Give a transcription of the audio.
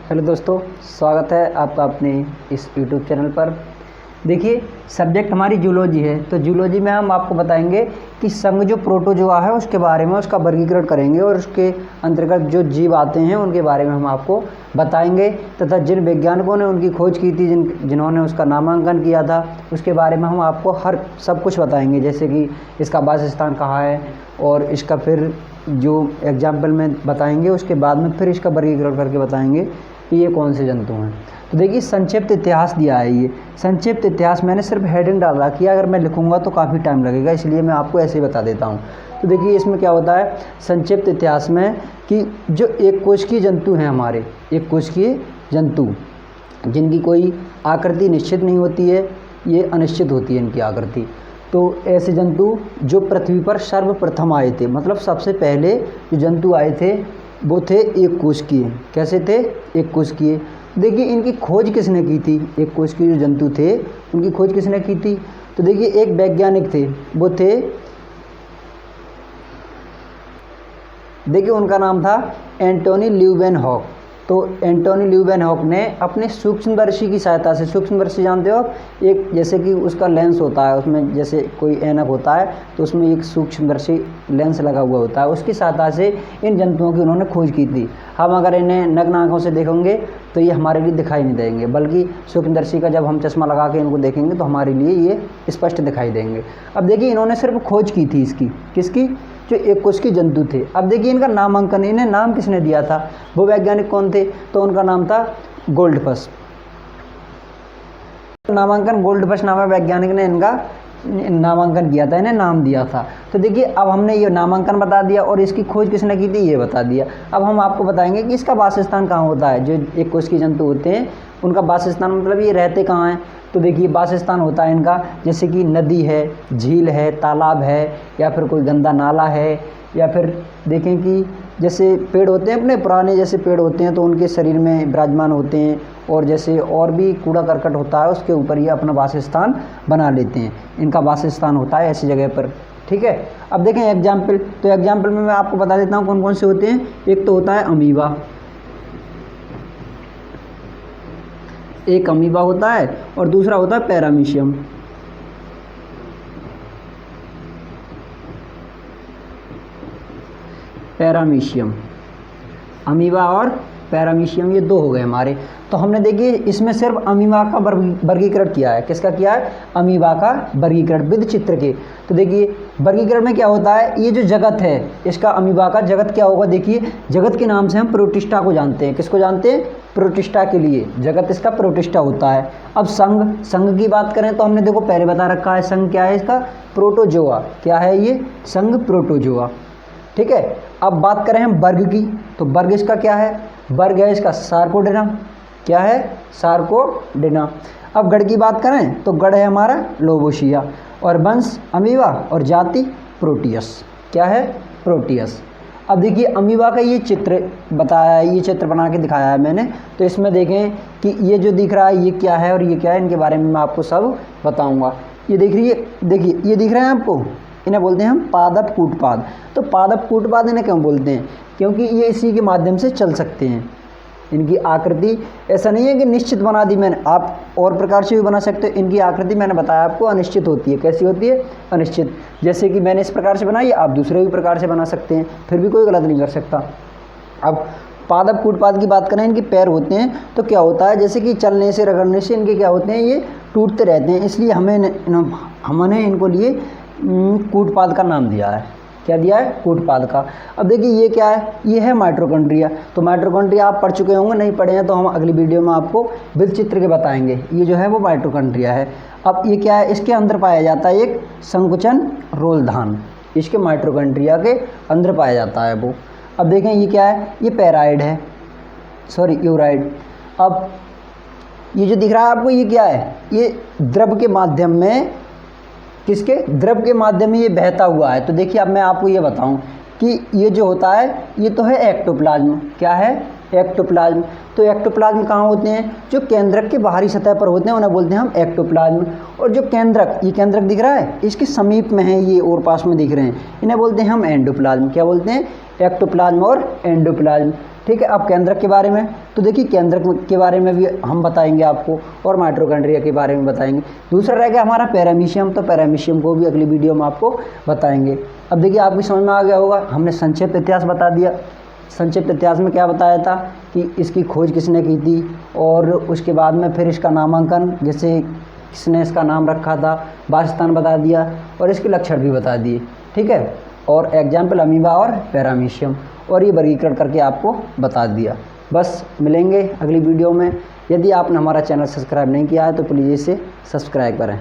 Hello दोस्तों, स्वागत है आपका अपने इस यूट्यूब चैनल पर। देखिए, सब्जेक्ट हमारी जूलॉजी है, तो जूलॉजी में हम आपको बताएंगे कि संघ जो प्रोटोजोआ है उसके बारे में उसका वर्गीकरण करेंगे और उसके अंतर्गत जो जीव आते हैं उनके बारे में हम आपको बताएंगे तथा जिन वैज्ञानिकों ने उनकी खोज की थी, जिन्होंने उसका नामांकन किया था, उसके बारे में हम आपको सब कुछ बताएंगे। जैसे कि इसका वासस्थान कहाँ है और इसका फिर जो एग्जाम्पल में बताएंगे, उसके बाद में फिर इसका वर्गीकरण करके बताएंगे कि ये कौन से जंतु हैं। तो देखिए, संक्षिप्त इतिहास दिया है। ये संक्षिप्त इतिहास मैंने सिर्फ हेडिंग डाल रखी है, अगर मैं लिखूंगा तो काफ़ी टाइम लगेगा, इसलिए मैं आपको ऐसे ही बता देता हूँ। तो देखिए, इसमें क्या होता है संक्षिप्त इतिहास में कि जो एक कोशिकीय जंतु हैं हमारे, एक कोशिकीय जंतु जिनकी कोई आकृति निश्चित नहीं होती है, ये अनिश्चित होती है इनकी आकृति। तो ऐसे जंतु जो पृथ्वी पर सर्वप्रथम आए थे, मतलब सबसे पहले जो जंतु आए थे वो थे एक कोशिकीय। कैसे थे? एक कोशिकीय। देखिए, इनकी खोज किसने की थी? एक कोशिकीय जो जंतु थे उनकी खोज किसने की थी? तो देखिए, एक वैज्ञानिक थे, वो थे, देखिए उनका नाम था एंटोनी ल्यूवेनहॉक। तो एंटोनी ल्यूवेनहॉक ने अपने सूक्ष्मदर्शी की सहायता से, सूक्ष्मदर्शी जानते हो आप, एक जैसे कि उसका लेंस होता है, उसमें जैसे कोई ऐनक होता है तो उसमें एक सूक्ष्मदर्शी लेंस लगा हुआ होता है, उसकी सहायता से इन जंतुओं की उन्होंने खोज की थी। हम अगर इन्हें नग्न आँखों से देखेंगे तो ये हमारे लिए दिखाई नहीं देंगे, बल्कि सूक्ष्मदर्शी का जब हम चश्मा लगा के इनको देखेंगे तो हमारे लिए ये स्पष्ट दिखाई देंगे। अब देखिए, इन्होंने सिर्फ खोज की थी इसकी, किसकी? जो एक कोशिकीय जंतु थे। अब देखिए, इनका नामांकन, इन्हें नाम किसने दिया था? वो वैज्ञानिक कौन थे? तो उनका नाम था गोल्डफश। नामांकन गोल्डफश नामक वैज्ञानिक ने इनका नामांकन किया था, इन्हें नाम दिया था। तो देखिए, अब हमने ये नामांकन बता दिया और इसकी खोज किसने की थी ये बता दिया। अब हम आपको बताएंगे कि इसका वासस्थान कहाँ होता है। जो एक कोशिकीय जंतु होते हैं उनका वासस्थान, मतलब ये रहते कहाँ हैं। तो देखिए, वासस्थान होता है इनका जैसे कि नदी है, झील है, तालाब है, या फिर कोई गंदा नाला है, या फिर देखें कि जैसे पेड़ होते हैं अपने पुराने, जैसे पेड़ होते हैं तो उनके शरीर में विराजमान होते हैं, और जैसे और भी कूड़ा करकट होता है उसके ऊपर ये अपना वासस्थान बना लेते हैं। इनका वासस्थान होता है ऐसी जगह पर। ठीक है, अब देखें एग्जाम्पल। तो एग्जाम्पल में मैं आपको बता देता हूँ कौन कौन से होते हैं। एक तो होता है अमीबा, एक अमीबा होता है, और दूसरा होता है पैरामीशियम। पैरामीशियम, अमीबा और पैरामीशियम, ये दो हो गए हमारे। तो हमने देखिए इसमें सिर्फ अमीबा का वर्गीकरण किया है। किसका किया है? अमीबा का वर्गीकरण विद चित्र के। तो देखिए, वर्गीकरण में क्या होता है, ये जो जगत है इसका, अमीबा का जगत क्या होगा? देखिए, जगत के नाम से हम प्रोटिस्टा को जानते हैं। किसको जानते हैं? प्रोटिस्टा के लिए जगत इसका प्रोटिस्टा होता है। अब संघ की बात करें तो हमने देखो पहले बता रखा है, संघ क्या है इसका? प्रोटोजोआ। क्या है ये? संघ प्रोटोजोआ। ठीक है, अब बात करें हम वर्ग की, तो वर्ग इसका क्या है? वर्ग है इसका सार्कोडेना। क्या है? सार्कोडेना। अब गण की बात करें तो गण है हमारा लोबोशिया, और वंश अमीबा, और जाति प्रोटियस। क्या है? प्रोटियस। अब देखिए, अमीबा का ये चित्र बताया है, ये चित्र बना के दिखाया है मैंने। तो इसमें देखें कि ये जो दिख रहा है ये क्या है और ये क्या है, इनके बारे में मैं आपको सब बताऊँगा। ये देख रही है, देखिए ये दिख रहा है आपको, इन्हें बोलते हैं हम पादप कूटपाद। तो पादप कूटपाद इन्हें क्यों बोलते हैं? क्योंकि ये इसी के माध्यम से चल सकते हैं। इनकी आकृति ऐसा नहीं है कि निश्चित बना दी मैंने, आप और प्रकार से भी बना सकते हो। इनकी आकृति मैंने बताया आपको अनिश्चित होती है। कैसी होती है? अनिश्चित। जैसे कि मैंने इस प्रकार से बनाई, आप दूसरे भी प्रकार से बना सकते हैं, फिर भी कोई गलत नहीं कर सकता। अब पादप कूटपाद की बात करें, इनके पैर होते हैं तो क्या होता है, जैसे कि चलने से, रगड़ने से इनके क्या होते हैं, ये टूटते रहते हैं, इसलिए हमने इनको लिए कूटपाद का नाम दिया है। क्या दिया है? कूटपाद का। अब देखिए, ये क्या है? ये है माइटोकॉन्ड्रिया। तो माइटोकॉन्ड्रिया आप पढ़ चुके होंगे, नहीं पढ़े हैं तो हम अगली वीडियो में आपको विद चित्र के बताएंगे। ये जो है वो माइटोकॉन्ड्रिया है। अब ये क्या है? इसके अंदर पाया जाता है एक संकुचन रोलधान, इसके माइटोकॉन्ड्रिया के अंदर पाया जाता है वो। अब देखें ये क्या है? ये पैराइड है, सॉरी यूराइड। अब ये जो दिख रहा है आपको, ये क्या है? ये द्रव के माध्यम में, किसके? द्रव के माध्यम में ये बहता हुआ है। तो देखिए, अब मैं आपको ये बताऊं कि ये जो होता है ये तो है एक्टोप्लाज्म। क्या है? एक्टोप्लाज्म। तो एक्टोप्लाज्म कहाँ होते हैं? जो केंद्रक के बाहरी सतह पर होते हैं उन्हें बोलते हैं हम एक्टोप्लाज्म। और जो केंद्रक, ये केंद्रक दिख रहा है, इसके समीप में है ये और पास में दिख रहे हैं, इन्हें बोलते हैं हम एंडोप्लाज्म। क्या बोलते हैं? एक्टोप्लाज्म और एंडोप्लाज्म। ठीक है, अब केंद्रक के बारे में तो देखिए केंद्रक के बारे में भी हम बताएंगे आपको, और माइटोकॉन्ड्रिया के बारे में बताएंगे। दूसरा रह गया हमारा पैरामीशियम, तो पैरामीशियम को भी अगली वीडियो में आपको बताएंगे। अब देखिए आपकी समझ में आ गया होगा, हमने संक्षिप्त इतिहास बता दिया। संक्षिप्त इतिहास में क्या बताया था कि इसकी खोज किसने की थी, और उसके बाद में फिर इसका नामांकन, जैसे किसने इसका नाम रखा था, वासस्थान बता दिया, और इसके लक्षण भी बता दिए। ठीक है, और एग्जाम्पल अमीबा और पैरामीशियम, और ये वर्गीकरण करके आपको बता दिया। बस मिलेंगे अगली वीडियो में। यदि आपने हमारा चैनल सब्सक्राइब नहीं किया है तो प्लीज़ इसे सब्सक्राइब करें।